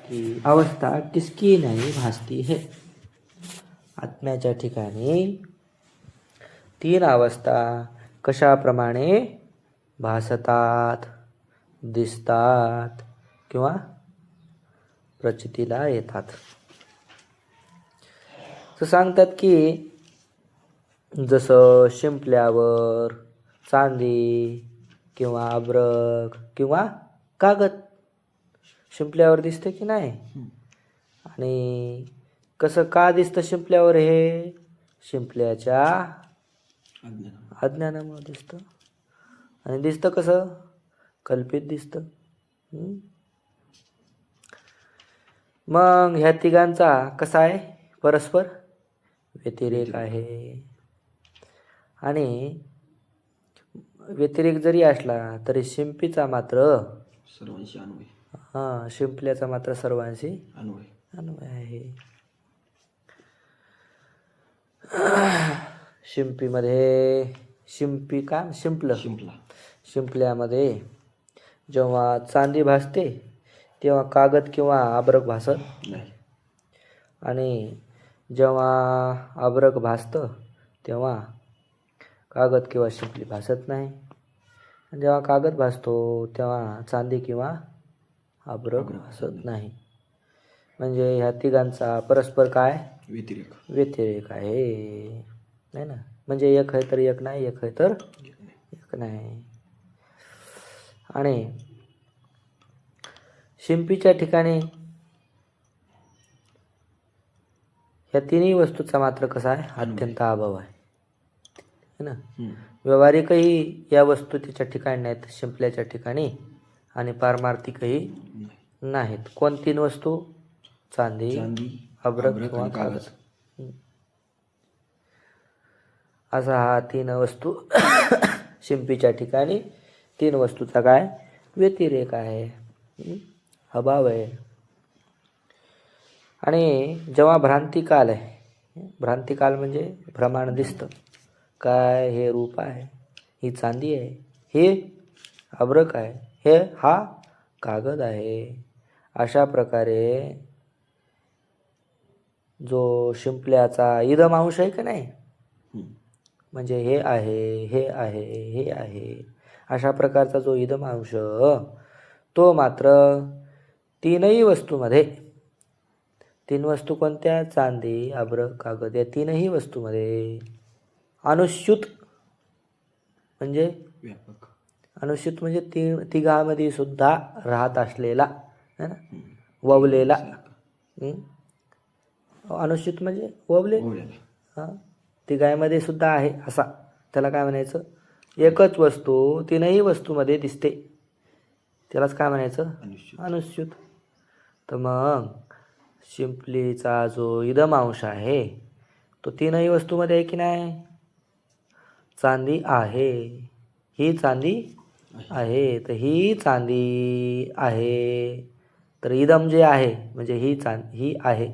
की अवस्था किसकी नाही भासती है. आत्म्याच्या ठिकाणी तीन अवस्था कशाप्रमाणे भासतात, दिसतात किंवा प्रचितीला येतात. तर सांगतात की जसं शिंपल्यावर चांदी किंवा अभ्रक किंवा कागद शिंपल्यावर दिसते की नाही. आणि कसं का दिसतं शिंपल्यावर, हे शिंपल्याच्या अज्ञानामुळे दिसतं. आणि दिसतं कसं, कल्पित दिसतं. मग ह्या तिघांचा कसा आहे, परस्पर व्यतिरेक आहे. आणि व्यतिरेक जरी असला तरी शिंपीचा मात्र सर्वांशी अन्वय, शिंपल्याचा मात्र सर्वांशी अन्वय आहे. शिंपीमध्ये शिंपल्यामध्ये जेव्हा चांदी भासते तेव्हा कागद किंवा अभ्रक भासत नाही. आणि जेव्हा अभ्रक भासतं तेव्हा कागद किंवा शिंपली भासत नाही. आणि जेव्हा कागद भासतो तेव्हा चांदी किंवा अभ्रक भासत नाही. म्हणजे ह्या तिघांचा परस्पर काय, व्यतिरेक आहे, नाही ना. म्हणजे एक आहे तर एक नाही, एक आहे तर एक नाही. आणि शिंपीच्या ठिकाणी ह्या तिन्ही वस्तूचा मात्र कसा आहे, अत्यंत अभाव आहे, है ना. व्यावहारिकही या वस्तू तिच्या ठिकाणी नाहीत शिंपल्याच्या ठिकाणी, आणि पारमार्थिकही नाहीत. कोण तीन वस्तू, चांदी, अभ्रक किंवा कागद. असा हा तीन वस्तू शिंपीच्या ठिकाणी तीन वस्तूचा काय, व्यतिरेक आहे, अभाव आहे. आणि जेव्हा भ्रांतिकाल आहे, भ्रांतिकाल म्हणजे भ्रमाण दिसतं, काय हे रूप आहे, ही चांदी आहे, हे अभ्रक आहे, हा कागद आहे. अशा प्रकारे जो शिंपल्याचा इदम अंश आहे का नाही, म्हणजे हे आहे, हे आहे, हे आहे, अशा प्रकारचा जो इदम अंश, तो मात्र तीनही वस्तूमध्ये, तीन वस्तू कोणत्या, चांदी, अभ्रक, कागद, या तीनही वस्तूमध्ये अनुस्यूत म्हणजे व्यापक, अनुस्यूत म्हणजे तिघामध्ये सुद्धा राहत असलेला, है ना, ववलेला. अनुस्यूत म्हणजे ववलेला, तिघांमध्ये सुद्धा आहे असा, त्याला काय म्हणायचं, एकच वस्तू तीनही वस्तूमध्ये दिसते, त्यालाच काय म्हणायचं, अनुस्यूत. तर मग शिंपलीचा जो इदम अंश आहे तो तीनही वस्तूमध्ये आहे की नाही. चांदी आहे, ही चांदी आहे, तर ही चांदी आहे, तर इदम जे आहे म्हणजे ही आहे,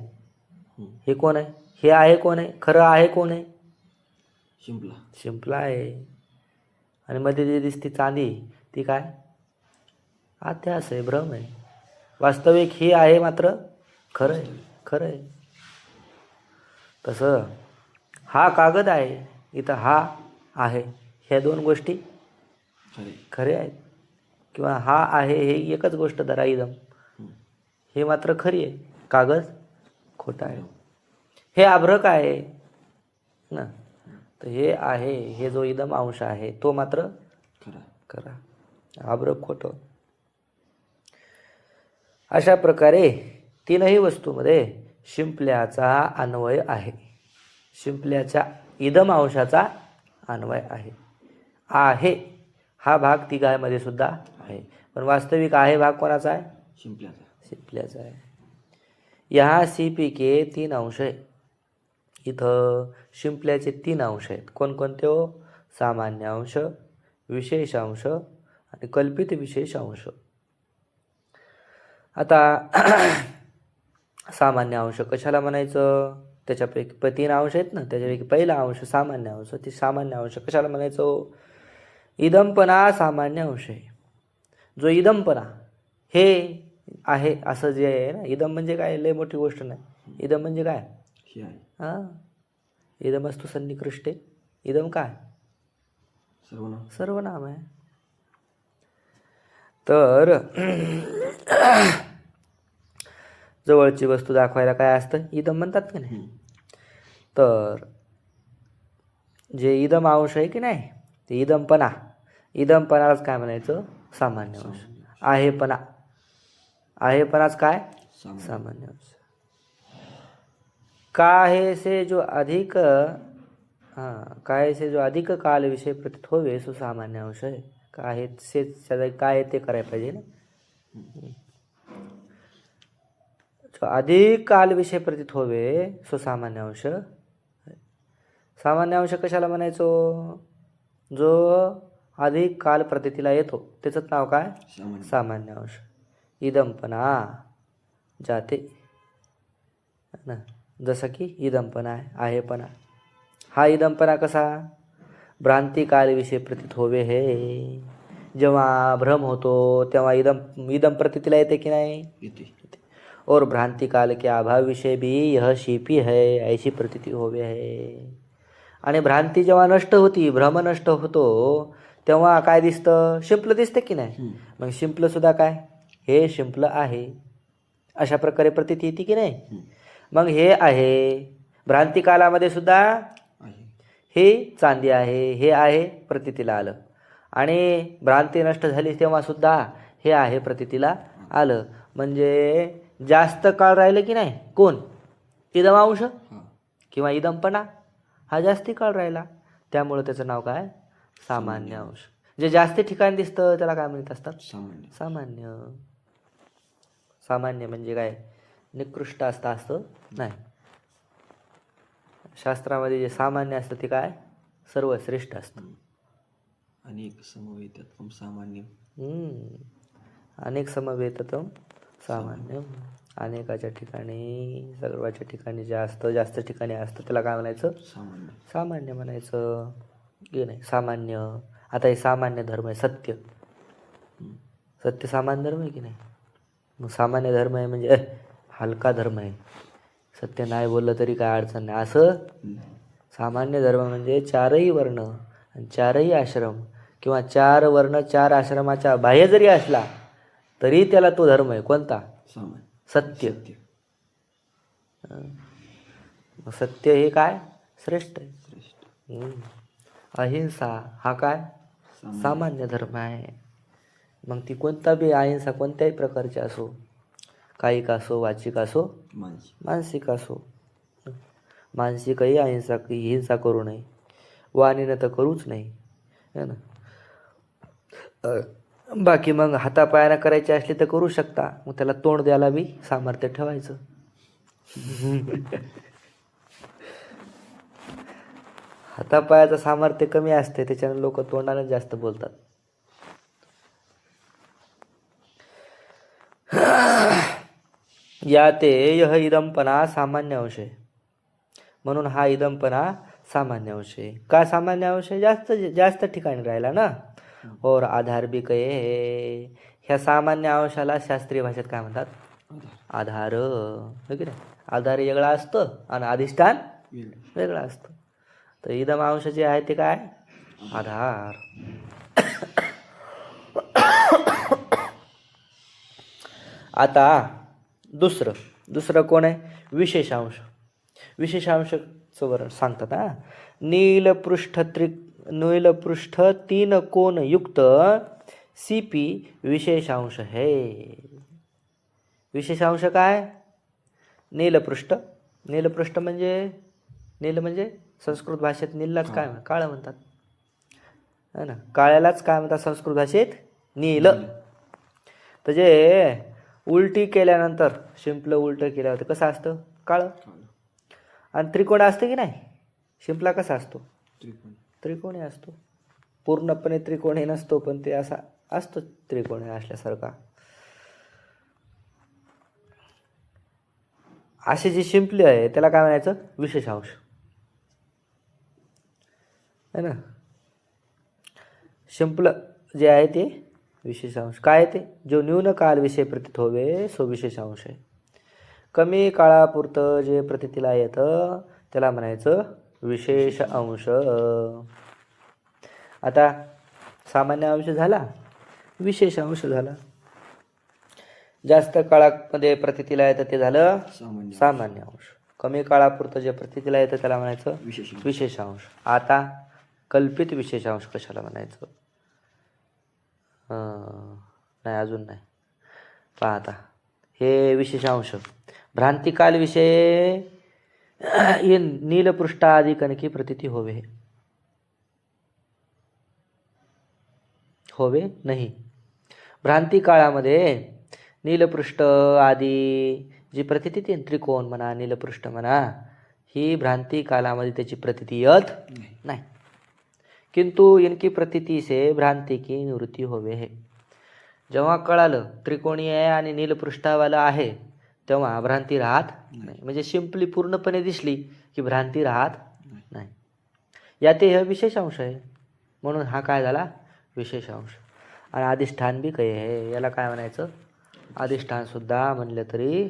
हे कोण आहे, हे आहे कोण आहे, खरं आहे कोण आहे, शिंपला आहे. आणि मध्ये जे दिसते चांदी ती काय, अध्यास आहे, भ्रम आहे. वास्तविक हे आहे मात्र खरं आहे. तसं हा कागद आहे, इथं हा आहे, ह्या दोन गोष्टी खरे आहेत. किंवा हा आहे हे एकच गोष्ट धरा, इदम हे मात्र खरी आहे, कागद खोटा आहे. हे अभ्रक आहे ना, तर हे आहे, हे जो इदम अंश आहे तो मात्र खरा, अभ्रक खोटं. अशा प्रकारे तीनही वस्तूमध्ये शिंपल्याचा अन्वय आहे, शिंपल्याच्या इदम अंशाचा अन्वय आहे. हा भाग तिघांमध्ये सुद्धा आहे, पण वास्तविक आहे भाग कोणाचा आहे, शिंपल्याचा आहे. यहाँ सीपी के तीन अंश आहे. इथं शिंपल्याचे तीन अंश आहेत. कोणकोणते हो, सामान्य अंश, विशेष अंश आणि कल्पित विशेष अंश. आता सामान्य अंश कशाला म्हणायचं, त्याच्यापैकी तीन अंश आहेत ना, त्याच्यापैकी पहिला अंश सामान्य अंश. ती सामान्य अंश कशाला म्हणायचं, इदमपणा सामान्य अंश आहे. जो इदमपणा, हे आहे असं जे आहे ना, इदम म्हणजे काय लय मोठी गोष्ट नाही. इदम म्हणजे काय? हे आहे. हां, इदमस्तु सन्निकृष्टे. इदम काय? सर्वनाम. सर्वनाम आहे. तर जवळची वस्तू दाखवायला काय असतं? इदम म्हणतात की नाही. तर जे इदम अंश आहे की नाही, ते इदमपणा. इदमपणालाच काय म्हणायचं? सामान्य अंश. आहेपणा. आहेपणाच काय? सामान्य अंश. काहे से जो अधिक काहे से जो अधिक काल विषय प्रतीत होवे सो सामान्य अंश आहे. काहे से काय ते करायला पाहिजे ना. जो अधिक काल विषय प्रतीत होवे सो सामान्य अंश. सामान्य अंश कशाला म्हणायचो? जो अधिक काल प्रतीतीला येतो त्याचं नाव काय? सामान्य अंश. इदमपणा जाते ना, जसं की इदमपणा आहे, आहेपणा. हा इदमपणा कसा? भ्रांती काल विषय प्रतीत होवे हे. जेव्हा भ्रम होतो तेव्हा इदम प्रतीतीला येते की नाही? येते. और भ्रांति काल के अभाव विषय भी यह शिपी है ऐसी प्रतीती होवे है. आणि भ्रांती जेव्हा नष्ट होती, भ्रम नष्ट होतो, तेव्हा काय दिसतं? शिंपलं दिसतं की नाही. मग शिंपलं सुद्धा काय? हे शिंपलं आहे अशा प्रकारे प्रतीती येते की नाही. मग हे आहे. भ्रांती कालामध्ये सुद्धा हे चांदी आहे, हे आहे प्रतीतीला आलं. आणि भ्रांती नष्ट झाली तेव्हा सुद्धा हे आहे प्रतीतीला आलं. म्हणजे जास्त काळ राहिलं की नाही कोण? इदम अंश किंवा इदमपणा हा जास्ती काळ राहिला, त्यामुळे त्याचं नाव काय? सामान्य अंश. जे जास्ती ठिकाणी दिसतं त्याला काय म्हणत असतात? सामान्य. सामान्य म्हणजे काय? निकृष्ट असतं नाही. शास्त्रामध्ये जे सामान्य असतं ते काय? सर्वश्रेष्ठ असतं. अनेक समवेतत्वम सामान्य. अनेक समवेतत्वम सामान्य. अनेकाच्या ठिकाणी, सर्वाच्या ठिकाणी जे असतं, जास्त ठिकाणी असतं त्याला काय म्हणायचं? सामान्य म्हणायचं की नाही. सामान्य. आता हे सामान्य धर्म आहे. सत्य. सत्य सामान्य धर्म आहे की नाही. मग सामान्य धर्म आहे म्हणजे हलका धर्म आहे. सत्य नाही बोललं तरी काय अडचण नाही असं. सामान्य धर्म म्हणजे 4ही वर्ण आणि 4ही आश्रम किंवा 4 वर्ण 4 आश्रमाच्या बाह्य जरी असला तरी त्याला तो धर्म आहे. कोणता? सत्य. सत्य हे काय? श्रेष्ठ आहे. अहिंसा हा काय? सामान्य धर्म आहे. मग ती कोणता बी अहिंसा कोणत्याही प्रकारची असो, कायिक असो, वाचिक असो, मानसिक असो. मानसिकही हिंसा करू नये, वाणीनं तर करूच नाही है ना. बाकी मग हातापायानं करायची असली तर करू शकता, मग त्याला तोंड द्यायला बी सामर्थ्य ठेवायचं. हातापायाचं सामर्थ्य कमी असते त्याच्यानं लोक तोंडानं जास्त बोलतात. या ते यह इदमपणा सामान्य अंश आहे. म्हणून हा इदमपणा सामान्य अंश आहे. का सामान्य अंश आहे? जास्त ठिकाणी राहिला ना. और आधार बी कये. ह्या सामान्य अंशाला शास्त्रीय भाषेत काय म्हणतात? आधार. हो की नाही. आधार वेगळा असतं आणि अधिष्ठान वेगळं असतं. तर इदम अंश जे आहे ते काय? आधार. आता दुसरं कोण आहे? विशेषांश. विशेषांशचं वर्णन सांगतात. नीलपृष्ठ 3 कोण युक्त सीपी विशेषांश है. विशेषांश काय? नीलपृष्ठ. नीलपृष्ठ म्हणजे नील म्हणजे संस्कृत भाषेत नीललाच काय काळं म्हणतात है ना. काळ्यालाच काय म्हणतात संस्कृत भाषेत? नील. तर जे उलटी केल्यानंतर शिंपलं उलटं केल्यावर कसं असतं? काळं. आणि त्रिकोण असतं की नाही. शिंपला कसा असतो? त्रिकोणी असतो. पूर्णपणे त्रिकोणी नसतो पण ते असा असतो त्रिकोणी असल्यासारखा. असे जे शिंपले आहे त्याला काय म्हणायचं? विशेषांश है ना. शिंपलं जे आहे ते विशेषांश काय ते जो न्यून काल विषय प्रतीत होवे सो विशेषांश आहे. कमी काळापुरतं जे प्रतीतीला येतं त्याला म्हणायचं विशेष अंश. आता सामान्य अंश झाला, विशेष अंश झाला. जास्त काळामध्ये प्रतीतीला येतं ते झालं सामान्य अंश. कमी काळापुरतं जे प्रतीतीला येतं त्याला म्हणायचं विशेष अंश. आता कल्पित विशेषांश कशाला म्हणायचं? नाही, अजून नाही. पहा आता हे विशेषांश भ्रांतिकाल विषय ये नीलपृष्ठ आदी कणकी प्रतीती होवे नाही. भ्रांती काळामध्ये नीलपृष्ठ आदी जी प्रतीती त्रिकोण म्हणा, नीलपृष्ठ म्हणा, ही भ्रांती कालामध्ये त्याची प्रतीती येत नाही. किंतु इनकी प्रतीती से भ्रांति की निवृत्ती होवे है. जेव्हा कळालं त्रिकोणी आहे आणि नीलपृष्ठावाला आहे तेव्हा भ्रांती राहत नाही. म्हणजे सिंपली पूर्णपणे दिसली की भ्रांती राहत नाही. याते हे विशेषांश आहे म्हणून हा काय झाला विशेषांश. आणि अधिष्ठान बी काही आहे, याला काय म्हणायचं अधिष्ठान सुद्धा म्हणलं तरी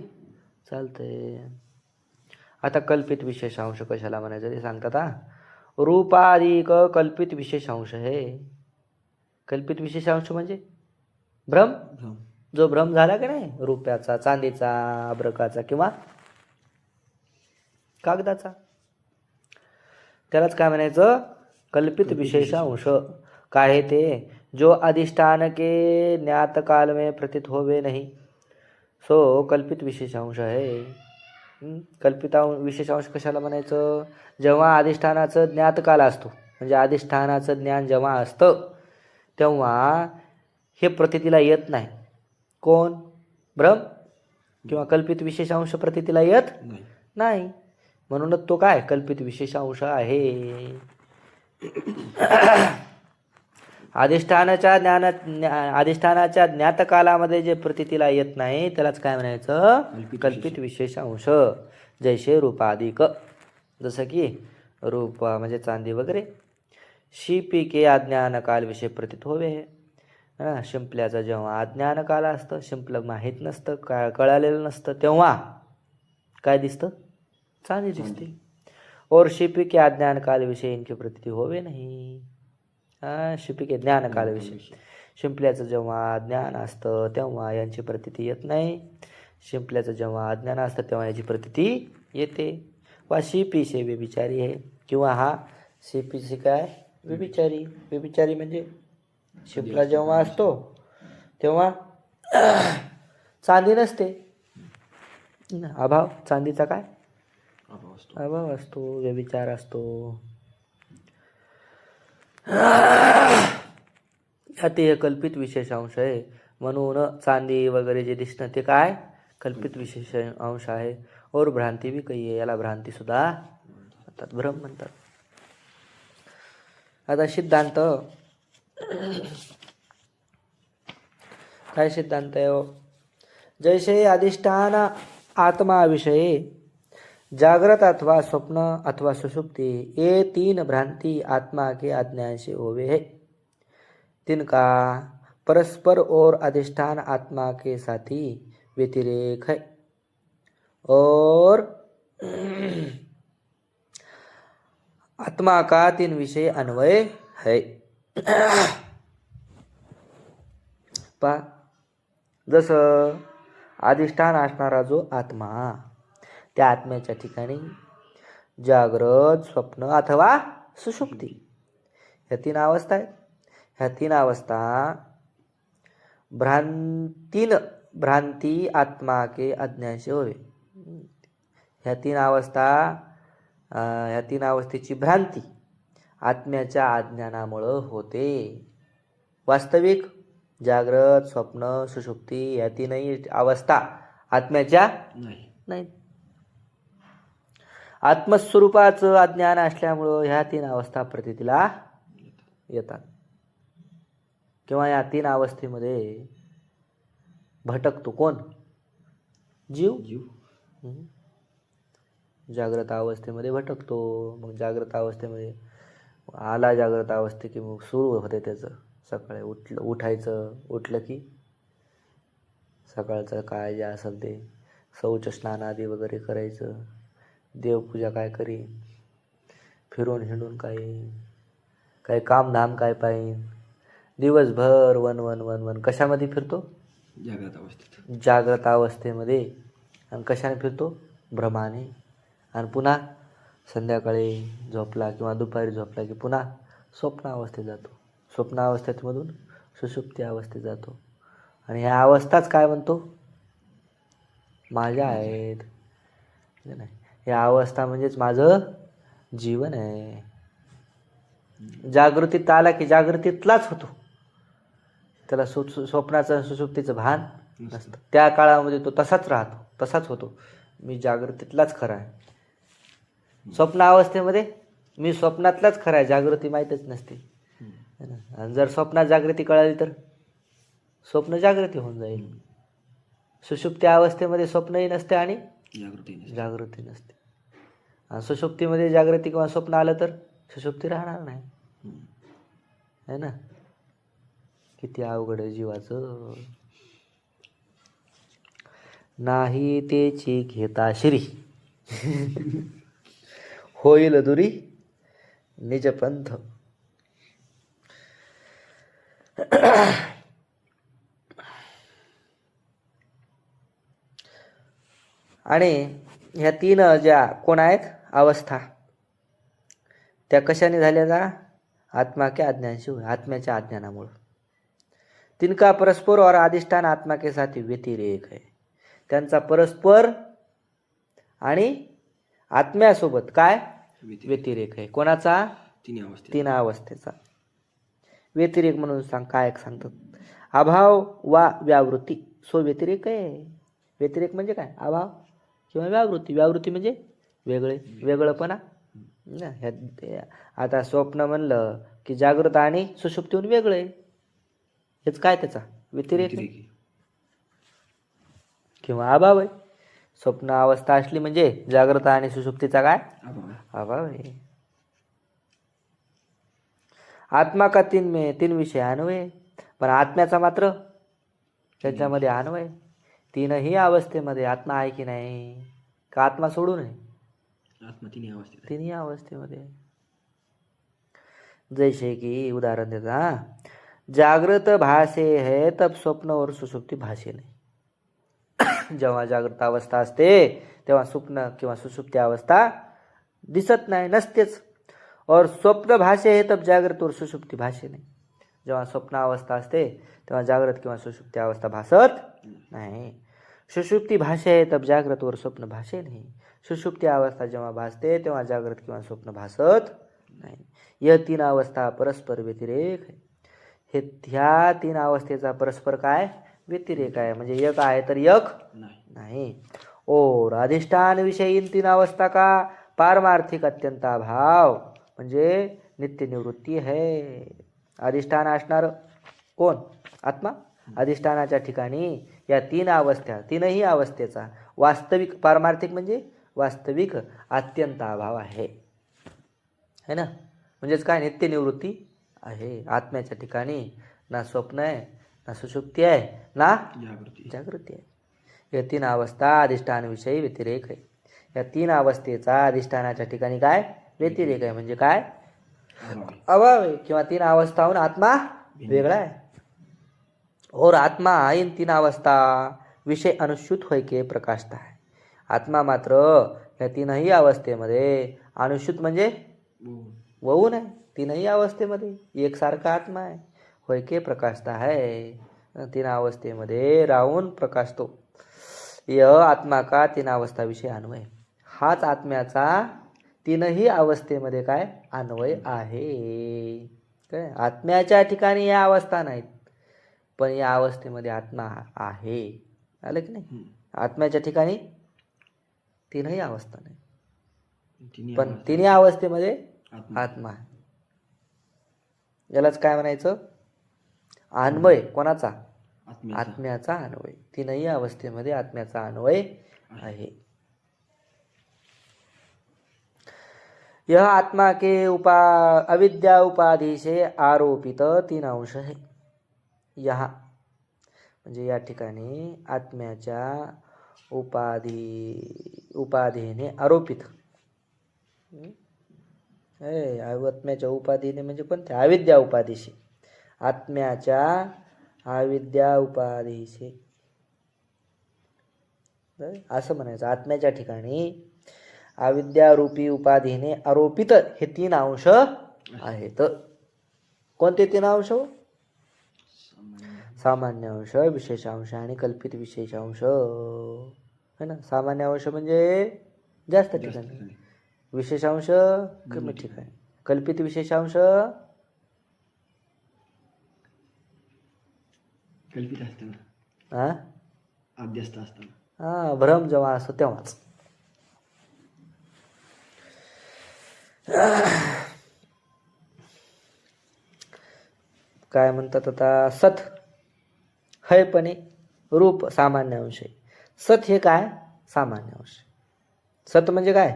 चालतंय. आता कल्पित विशेषांश कशाला म्हणायचं ते सांगतात. रूपाधिक कल्पित विशेषांश आहे. कल्पित विशेषांश म्हणजे भ्रम, जो भ्रम झाला की नाही रुपयाचा, चांदीचा, अब्रकाचा किंवा कागदाचा, त्यालाच काय म्हणायचं कल्पित विशेषांश. काय आहे ते जो अधिष्ठान के ज्ञात काल में प्रतीत होवे नहीं सो कल्पित विशेषांश आहे. कल्पित विशेषांश कशाला म्हणायचं? जेव्हा अधिष्ठानाचं ज्ञात काल असतो, म्हणजे अधिष्ठानाचं ज्ञान जेव्हा असतं तेव्हा हे प्रतीतीला येत नाही. कोण? भ्रम किंवा कल्पित विशेषांश प्रतीतीला येत नाही, म्हणूनच तो काय कल्पित विशेषांश आहे. अधिष्ठानाच्या ज्ञात कालामध्ये जे प्रतीतीला येत नाही त्यालाच काय म्हणायचं कल्पित विशेषांश. जैसे रूपाधिक, जसं की रूप म्हणजे चांदी वगैरे. शिपी के अज्ञान काल विषय प्रतीत होवे. शिंपल्याचं जेव्हा अज्ञान काल असतं, शिंपलं माहीत नसतं, कळालेलं नसतं, तेव्हा काय दिसतं चांदी दिसते. और शिपी के अज्ञान काल विषय इनकी प्रतीती होवे नाही. शिपी के ज्ञान काल विषय, शिंपल्याचं जेव्हा ज्ञान असतं तेव्हा यांची प्रतीती येत नाही. शिंपल्याचं जेव्हा अज्ञान असतं तेव्हा याची प्रतीती येते. वा शिपी से व्यभिचारी आहे, किंवा हा शिपी से काय व्यभिचारी. व्यभिचारी म्हणजे शिंपला जेव्हा असतो तेव्हा चांदी नसते, अभाव, चांदीचा काय अभाव असतो, व्यभिचार असतो. ते हे कल्पित विशेषांश आहे. म्हणून चांदी वगैरे जे दिसणं ते काय कल्पित विशेष अंश आहे. और भ्रांती भी काही आहे, याला भ्रांती सुद्धा म्हणतात, भ्रम म्हणतात. आता सिद्धांत काय सिद्धांत आहे हो? जैसे अधिष्ठान आत्मा विषये जागृत अथवा स्वप्न अथवा सुषुप्ति ये तीन भ्रांति आत्मा के अज्ञान से होवे है, तिनका परस्पर और अधिष्ठान आत्मा के साथी व्यतिरेक है. और आत्मा का तीन विषय अन्वय है. पा जसं अधिष्ठान असणारा जो आत्मा, त्या आत्म्याच्या ठिकाणी जागृत, स्वप्न अथवा सुषुप्ती ह्या तीन अवस्था आहेत. ह्या तीन अवस्था भ्रांती आत्मा के अज्ञान से होवे. ह्या तीन अवस्थेची भ्रांती आत्म्याच्या अज्ञानामुळं होते. वास्तविक जागृत, स्वप्न, सुषुप्ती या तीनही अवस्था आत्म्याच्या नाही. आत्मस्वरूपाचं अज्ञान असल्यामुळं ह्या तीन अवस्था प्रतीतीला येतात. किंवा या तीन अवस्थेमध्ये भटकतो कोण? जीव. जागृत अवस्थेमध्ये भटकतो. मग जागृत अवस्थेमध्ये आला, जागृत अवस्थे की मग सुरू होते त्याचं सकाळी उठलं की सकाळचं काय जे असेल ते शौच स्नान आदी वगैरे करायचं, देवपूजा काय करी, फिरून हिंडून काही कामधाम काय पाहिन, दिवसभर वन वन वन वन कशामध्ये फिरतो? जागृत अवस्थेत. जाग्रत अवस्थेमध्ये. आणि कशाने फिरतो? भ्रमाने. आणि पुन्हा संध्याकाळी झोपला किंवा दुपारी झोपला की पुन्हा स्वप्नावस्थेत जातो. स्वप्नावस्थेतमधून सुषुप्ती अवस्थेत जातो. आणि ह्या अवस्थाच काय म्हणतो? माझ्या आहेत. नाही, या अवस्था म्हणजेच माझं जीवन आहे. जागृतीत आला की जागृतीतलाच होतो. त्याला स्वप्नाचं सुषुप्तीचं भान नसतं. त्या काळामध्ये तो तसाच राहतो, तसाच होतो. मी जागृतीतलाच खरा आहे. स्वप्नावस्थेमध्ये मी स्वप्नातलाच खरा आहे, जागृती माहीतच नसते. आणि जर स्वप्नात जागृती कळाली तर स्वप्न जागृती होऊन जाईल. सुषुप्ती अवस्थेमध्ये स्वप्नही नसते आणि जागृती नसते. आणि सुषुप्तीमध्ये जागृती किंवा स्वप्न आलं तर सुषुप्ती राहणार नाही, है ना. किती अवघड आहे जीवाचं. नाही तेची घेता शिरी होईल दुरी निजपंथ. आणि ह्या तीन ज्या कोण आहेत अवस्था, त्या कशाने झाल्या? जा आत्मा के अज्ञान से हुए, आत्म्याच्या अज्ञानामुळं. तिनका परस्पर और अधिष्ठान आत्मा के साथ व्यतिरेक है. त्यांचा परस्पर आणि आत्म्यासोबत काय व्यतिरेक आहे? कोणाचा? तीन अवस्थेचा व्यतिरेक म्हणून काय सांगतात? अभाव वा व्यावृत्ती सो व्यतिरेक आहे. व्यतिरेक म्हणजे काय? अभाव किंवा व्यावृत्ती. व्यावृत्ती म्हणजे वेगळंपणा. आता स्वप्न म्हणलं की जागृत आणि सुषुप्तीहून वेगळं आहे. हेच काय त्याचा व्यतिरेक किंवा अभाव आहे. स्वप्न अवस्था असली म्हणजे जागृत आणि सुषुप्तीचा काय अभाव आहे. आत्मा का तीन विषय अन्वय, पण आत्म्याचा मात्र त्याच्यामध्ये अन्वय. तीनही अवस्थेमध्ये आत्मा आहे की नाही? का आत्मा सोडून आहे? आत्मा तिन्ही अवस्थेमध्ये. जैसे की उदाहरण देता, जागृत भासे है तब स्वप्न और सुषुप्ती भासे नाही. जेव्हा जागृत अवस्था असते तेव्हा स्वप्न किंवा सुषुप्ती अवस्था दिसत नाही, नसतेच. और स्वप्न भाषे है तब जागृत और सुषुप्ती भाषे नाही. जेव्हा स्वप्न अवस्था असते तेव्हा जागृत किंवा सुषुप्ती अवस्था भासत नाही. सुषुप्ती भाषे है तब जागृत और स्वप्न भाषे नाही. सुषुप्ती अवस्था जेव्हा भासते तेव्हा जागृत किंवा स्वप्न भासत नाही. यह तीन अवस्था परस्पर व्यतिरेक है. ह्या तीन अवस्थेचा परस्पर काय व्यतिरेक आहे. म्हणजे एक आहे तर एक नाही. और अधिष्ठान विषयीन तीन अवस्था का पारमार्थिक अत्यंत अभाव म्हणजे नित्य निवृत्ती है. अधिष्ठान असणार कोण? आत्मा. अधिष्ठानाच्या ठिकाणी या तीनही अवस्थेचा वास्तविक पारमार्थिक म्हणजे वास्तविक अत्यंत अभाव आहे, है ना. म्हणजेच काय? नित्य निवृत्ती आहे. आत्म्याच्या ठिकाणी ना स्वप्न आहे, ना सुषुप्ती आहे, ना जागृती आहे. या तीन अवस्था अधिष्ठानविषयी व्यतिरेक आहे. या तीन अवस्थेचा अधिष्ठानाच्या ठिकाणी काय व्यतिरेक आहे म्हणजे काय अभाव आहे किंवा तीन अवस्थाहून आत्मा वेगळा आहे. और आत्मा इन तीन अवस्था विषय अनुच्युत होय के प्रकाशता है. आत्मा मात्र या तीनही अवस्थेमध्ये अनुच्युत म्हणजे वहून आहे. तीनही अवस्थेमध्ये एकसारखा आत्मा आहे. होय के प्रकाशता है. तीन अवस्थेमध्ये राहून प्रकाशतो. यह आत्मा का तीन अवस्था विषय अन्वय. हाच आत्म्याचा तीनही अवस्थेमध्ये काय अन्वय आहे. काय? आत्म्याच्या ठिकाणी या अवस्था नाहीत, पण या अवस्थेमध्ये आत्मा आहे. आलं की नाही? आत्म्याच्या ठिकाणी तीनही अवस्था नाही, पण तिन्ही अवस्थेमध्ये आत्मा आहे. यालाच काय म्हणायचं? अन्वय. कोणाचा? आत्म्याचा अन्वय. तीनही अवस्थेमध्ये आत्म्याचा अन्वय आहे. यह आत्मा के अविद्या उपाधि से आरोपित 3 अंश है. यहाँ म्हणजे या ठिकाणी आत्म्याच्या उपाधीने आरोपित. आत्म्याच्या उपाधीने म्हणजे कोणत्या? अविद्या उपाधीशी. आत्म्याच्या अविद्या उपाधीशी असं म्हणायचं. आत्म्याच्या ठिकाणी अविद्यारूपी उपाधीने आरोपित हे 3 अंश आहेत. कोणते 3 अंश? सामान्य अंश, विशेष अंश आणि कल्पित विशेष अंश है ना. सामान्य अंश म्हणजे जास्त ठिकाणी, विशेष अंश कमी ठिकाणी, कल्पित विशेष अंश कल्पित असताना, अध्यस्त असताना, भ्रम जेव्हा असतो तेव्हाच. काय म्हणतात आता? सत हैपणे रूप सामान्य अंश आहे. सत हे काय? सामान्य अंश. सत म्हणजे काय?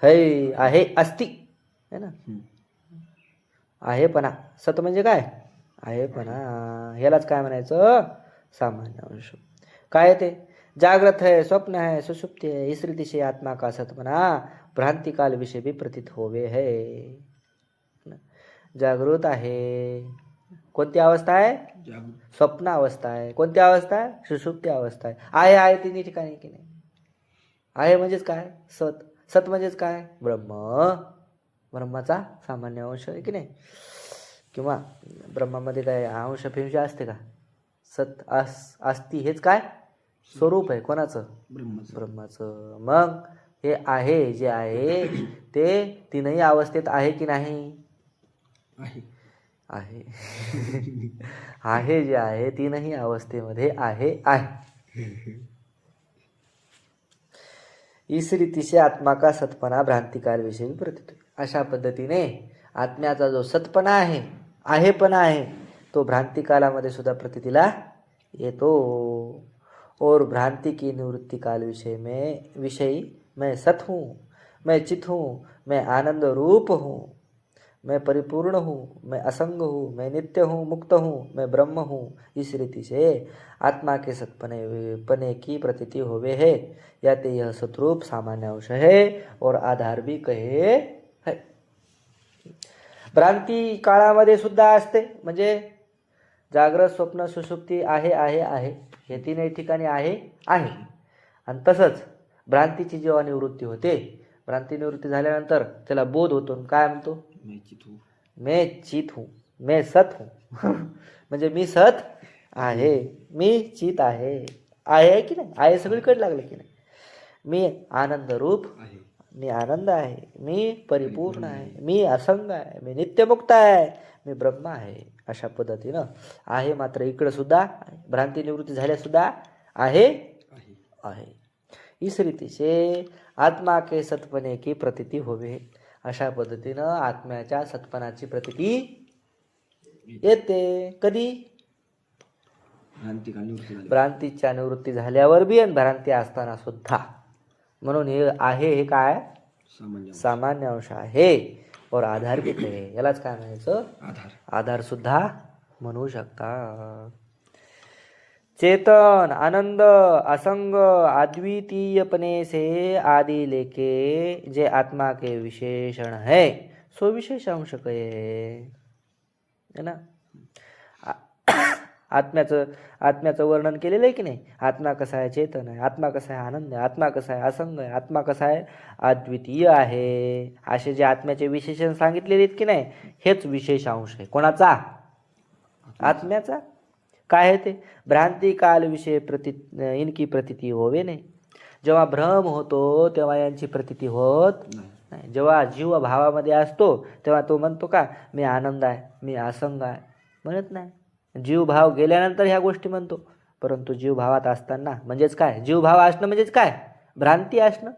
है, आहे, अस्ति है ना. आहेपणा. सत म्हणजे काय? आहेपणा. ह्यालाच काय म्हणायचं? सामान्य अंश. काय ते? जागृत है, स्वप्न है, सुषुप्ति है, इस रीति से आत्मा का सतपना भ्रांति काल विषय भी प्रतीत होवे है. जागृत आहे. कोणती अवस्था आहे? स्वप्न अवस्था आहे. कोणती अवस्था आहे? सुषुप्ती अवस्था आहे. आहे तिन्ही ठिकाणी की नाही. आहे म्हणजेच काय? सत. सत म्हणजेच काय? ब्रह्म. ब्रह्माचा सामान्य अंश आहे की नाही. किंवा ब्रह्मामध्ये काय अंश फिंश असते का? सत अस्ति हेच काय स्वरूप आहे. कोणाचं? ब्रह्माचं. मग हे आहे जे आहे ते 3ही अवस्थेत आहे की नाही? आहे. आहे जे आहे 3ही अवस्थेमध्ये आहे. इस रीति से आत्मा का सतपणा भ्रांतिकाल विषय प्रतीत. अशा पद्धतीने आत्म्याचा जो सतपणा आहेपणा आहे तो भ्रांतिकालामध्ये सुद्धा प्रतीतीला येतो. और भ्रांति की निवृत्ति काल विषयी मैं सत हूँ, मैं चित हूँ, मैं आनंद रूप हूँ, मैं परिपूर्ण हूँ, मैं असंग हूँ, मैं नित्य हूँ, मुक्त हूँ, मैं ब्रह्म हूँ. इस रीति से आत्मा के सतपने की प्रतीति होवे है. याते यह सतरूप सामान्य अंश है और आधार भी कहे है. भ्रांती काळामध्ये सुद्धा असते. म्हणजे जागृत, स्वप्न, सुषुप्ती आहे हे 3ही ठिकाणी आहे. आणि तसंच भ्रांतीची जेव्हा निवृत्ती होते, भ्रांती निवृत्ती झाल्यानंतर त्याला बोध होतो. काय म्हणतो? मैं चित हूँ, मैं सत हूँ. म्हणजे मी सत आहे, मी चित आहे की नाही. आहे सगळीकडे लागलं की नाही. मी आनंद रूप, मी आनंद आहे, मी परिपूर्ण आहे, मी असंग आहे, मी नित्यमुक्त आहे, मी ब्रह्म आहे. अशा पद्धतीनं आहे. मात्र इकडं सुद्धा भ्रांती निवृत्ती झाल्या सुद्धा आहे. इस रीति से आत्मा के सतपणे की प्रतीती होवे. अशा पद्धतीनं आत्म्याच्या सतपणाची प्रतीती येते. कधी? भ्रांतीच्या निवृत्ती झाल्यावर बी आणि भ्रांती असताना सुद्धा. म्हणून हे आहे हे काय? सामान्य अंश आहे. और आधार भी आहे. यालाच काय म्हणायचं? आधार सुद्धा म्हणू शकता. चेतन, आनंद, असंग, अद्वितीयपने से आदि लेके जे आत्मा के विशेषण है सो विशेष अंश कहे है ना. आत्म्याचं वर्णन केलेलं आहे की नाही. आत्मा कसा आहे? चेतन आहे. आत्मा कसा आहे? आनंद आहे. आत्मा कसा आहे? असंग आहे. आत्मा कसा आहे? अद्वितीय आहे. असे जे आत्म्याचे विशेषण सांगितलेले आहेत की नाही, हेच विशेष अंश आहे. कोणाचा? आत्म्याचा. काय आहे ते? भ्रांती काल विषय इनकी प्रतीती होवे नाही. जेव्हा भ्रम होतो तेव्हा यांची प्रतीती होत नाही. जेव्हा जीव भावामध्ये असतो तेव्हा तो म्हणतो का मी आनंद आहे, मी असंग आहे? म्हणत नाही. जीव भाव गेल्यानंतर ह्या गोष्टी म्हणतो. परंतु जीव भावात असताना म्हणजेच काय? जीव भाव असणं म्हणजेच काय? भ्रांती असणं.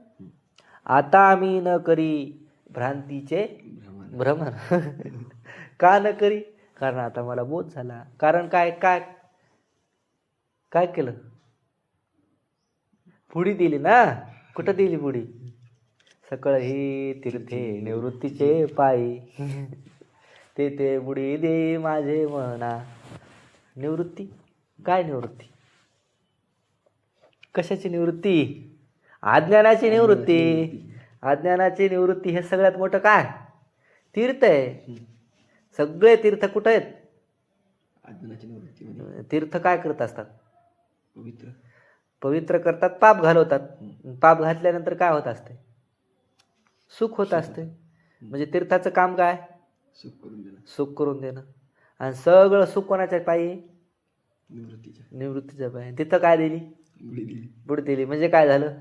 आता आम्ही न करी भ्रांतीचे भ्रमण. का न करी? कारण आता मला बोध झाला. कारण काय काय काय केलं? पुडी दिली ना. कुठं दिली पुडी? सकळ ही तीर्थे निवृत्तीचे पायी ते बुडी दे माझे मना. निवृत्ती काय निवृत्ती? कशाची निवृत्ती? अज्ञानाची निवृत्ती. अज्ञानाची निवृत्ती हे सगळ्यात मोठं काय? तीर्थ आहे. सगळे तीर्थ कुठं आहेत? अज्ञानाची निवृत्ती. तीर्थ काय करत असतात? पवित्र पवित्र करतात, पाप घालवतात. पाप घातल्यानंतर काय होत असते? सुख होत असते. म्हणजे तीर्थाचं काम काय? सुख करून देणं. सुख करून देणं. आणि सगळं सुख कोणाच्या पायी? निवृत्तीच्या पायी. तिथं काय दिली? बुडी दिली. म्हणजे काय झालं?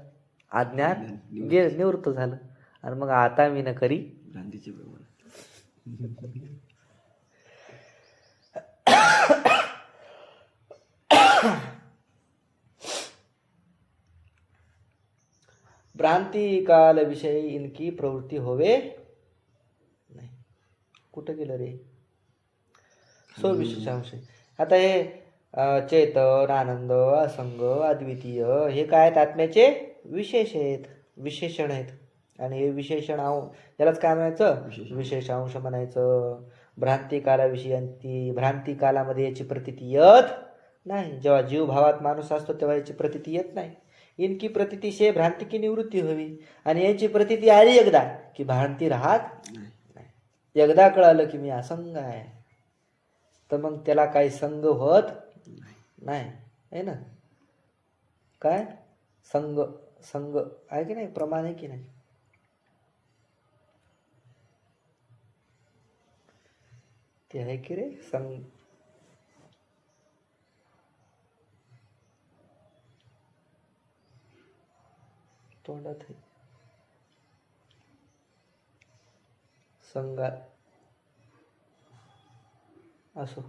अज्ञान निवृत्त झालं. आणि मग आता मी न करी भ्रांतीचे प्रमाण. भ्रांती काल विषय इनकी प्रवृत्ती होवे नाही. कुठं गेलं रे? विशेषांश. आता हे चेतन, आनंद, असंग, अद्वितीय हे काय आहेत? आत्म्याचे विशेष आहेत, विशेषण आहेत. आणि हे विशेषण यालाच काय म्हणायचं? विशेषांश म्हणायचं. भ्रांती कालाविषयी भ्रांती कालामध्ये याची प्रतीती येत नाही. जेव्हा जीव भावात माणूस असतो तेव्हा याची प्रतीती येत नाही. इनकी प्रतीती से भ्रांती की निवृत्ती हवी. आणि याची प्रतीती आली एकदा की भ्रांती राहत नाही. एकदा कळालं की मी असंग आहे तर मग त्याला काही संग होत नाही. आहे ना? काय संग संग आहे की नाही? प्रमाण आहे की नाही? ते आहे की रे संग. तोंडात आहे संगा. असो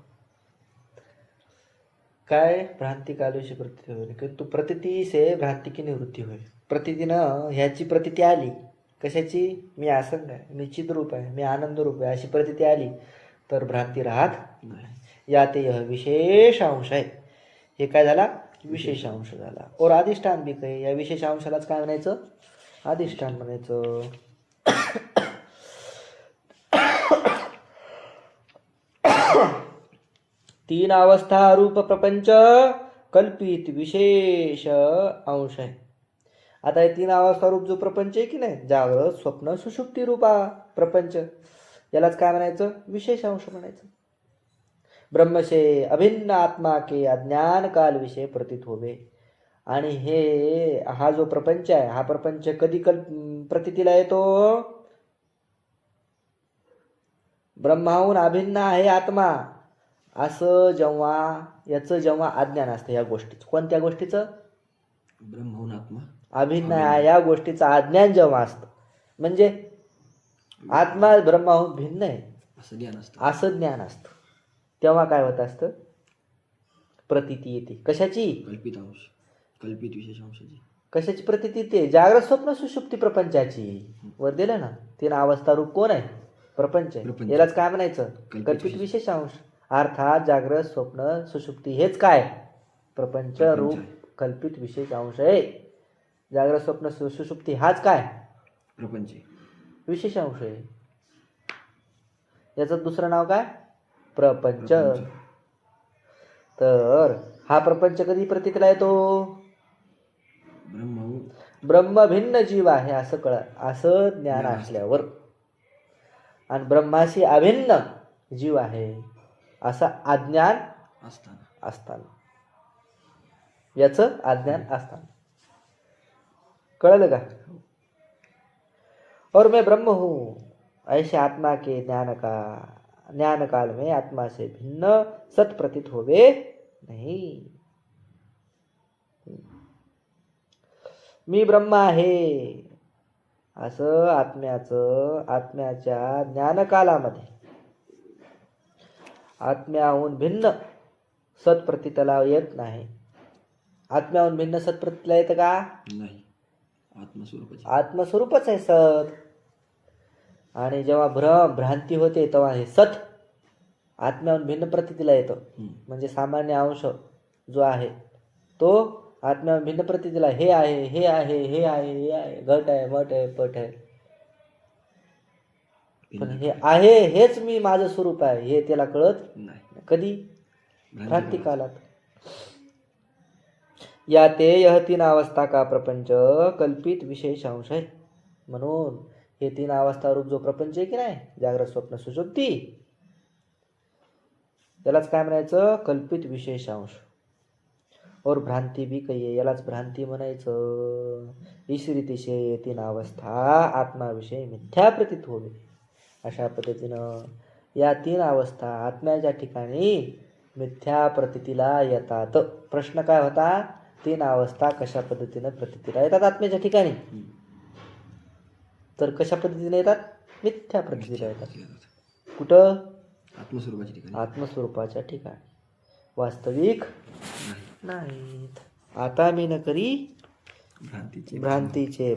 काय? भ्रांती कालविषयी प्रतीती होईल की तू प्रतीती से भ्रांती की निवृत्ती होईल. प्रतीतीनं ह्याची प्रतीती आली. कशाची? मी असंग आहे, मी चिद्रूप आहे, मी आनंद रूप आहे, अशी प्रतीती आली तर भ्रांती राहत नाही. यात विशेष अंश आहे. हे काय झाला? विशेषांश झाला. और अधिष्ठान बी काही. या विशेषांशालाच काय म्हणायचं? अधिष्ठान म्हणायचं. तीन अवस्था रूप प्रपंच कल्पित विशेष अंश आहे. आता हे तीन अवस्था रूप जो प्रपंच आहे की नाही, जागृत, स्वप्न, सुषुप्ती रूपा प्रपंच, यालाच काय म्हणायचं? विशेष अंश म्हणायचं. ब्रह्म से अभिन्न आत्मा के अज्ञान काल विषय प्रतीत होवे. आणि हे हा जो प्रपंच आहे, हा प्रपंच कधी प्रतीतीला येतो? ब्रह्माहून अभिन्न आहे आत्मा असं जेव्हा अज्ञान असतं या गोष्टीचं. कोणत्या गोष्टीचं? ब्रह्माहून आत्मा अभिन्न आहे या गोष्टीचं अज्ञान जेव्हा असतं, म्हणजे आत्मा ब्रह्माहून भिन्न आहे असं ज्ञान असतं, तेव्हा काय होत असतं? प्रतीती येते. कशाची? कल्पित अंश, कल्पित विशेष अंशाची. कशाची प्रतीती येते? जागृत, स्वप्न, सुषुप्ती प्रपंचाची. वर दिलं ना, तीन अवस्था रूप कोण आहे? प्रपंच. यालाच काय म्हणायचं? कल्पित विशेष अंश. अर्थात जागृत, स्वप्न, सुषुप्ती हेच काय? प्रपंच रूप कल्पित विशेष अंश आहे. जागृत, स्वप्न, सुषुप्ती हाच काय? प्रपंच विशेष अंश आहे. याचं दुसरं नाव काय? प्रपंच. तर हा प्रपंच कधी प्रतीतीला येतो? ब्रह्म भिन्न जीव आहे असं ज्ञान असल्यावर. आणि ब्रह्माशी अभिन्न जीव आहे असं अज्ञान असताना, याचं अज्ञान असताना. कळलं का? और मैं ब्रह्म हूं ऐसे आत्मा के ज्ञान काल में आत्मा से भिन्न सत प्रतीत होवे नहीं. मी ब्रह्म आहे असं आत्म्याच्या ज्ञानकालामध्ये आत्म्याहून भिन्न सत्प्रतीतला येत नाही. आत्म्याहून भिन्न सत्प्रतीतला येतं का? नाही. आत्मस्वरूपच आहे सत. आणि जेव्हा भ्रांती होते तेव्हा हे सत आत्म्याहून भिन्न प्रतीतीला येतं. म्हणजे सामान्य अंश जो आहे तो आत्म्या भिन्न प्रतीला हे आहे, हे आहे, हे आहे, हे आहे, घट आहे, मठ आहे, पट आहे. पण हे आहे हेच मी माझं स्वरूप आहे हे त्याला कळत नाही. कधी? भ्रांती कालात. या ते यह तीन अवस्था का प्रपंच कल्पित विशेषांश आहे. म्हणून हे तीन अवस्था रूप जो प्रपंच आहे की नाही, जागृत स्वप्न सुषुप्ती, यालाच काय म्हणायचं? कल्पित विशेषांश. और भ्रांती भी कही आहे, यालाच भ्रांती म्हणायचं. इस रीती से ये तीन अवस्था आत्माविषयी मिथ्या प्रतीत होवे. अशा पद्धतीनं या तीन अवस्था आत्म्याच्या ठिकाणी मिथ्या प्रतीला येतात. प्रश्न काय होता? तीन अवस्था कशा पद्धतीनं प्रतीला येतात आत्म्याच्या ठिकाणी? तर कशा पद्धतीने येतात? मिथ्या प्रतीला येतात. कुठं? आत्मस्वरूपाच्या ठिकाणी. आत्मस्वरूपाच्या ठिकाणी, वास्तविक नाहीत. आता मी न करी भ्रांतीचे भ्रांतीचे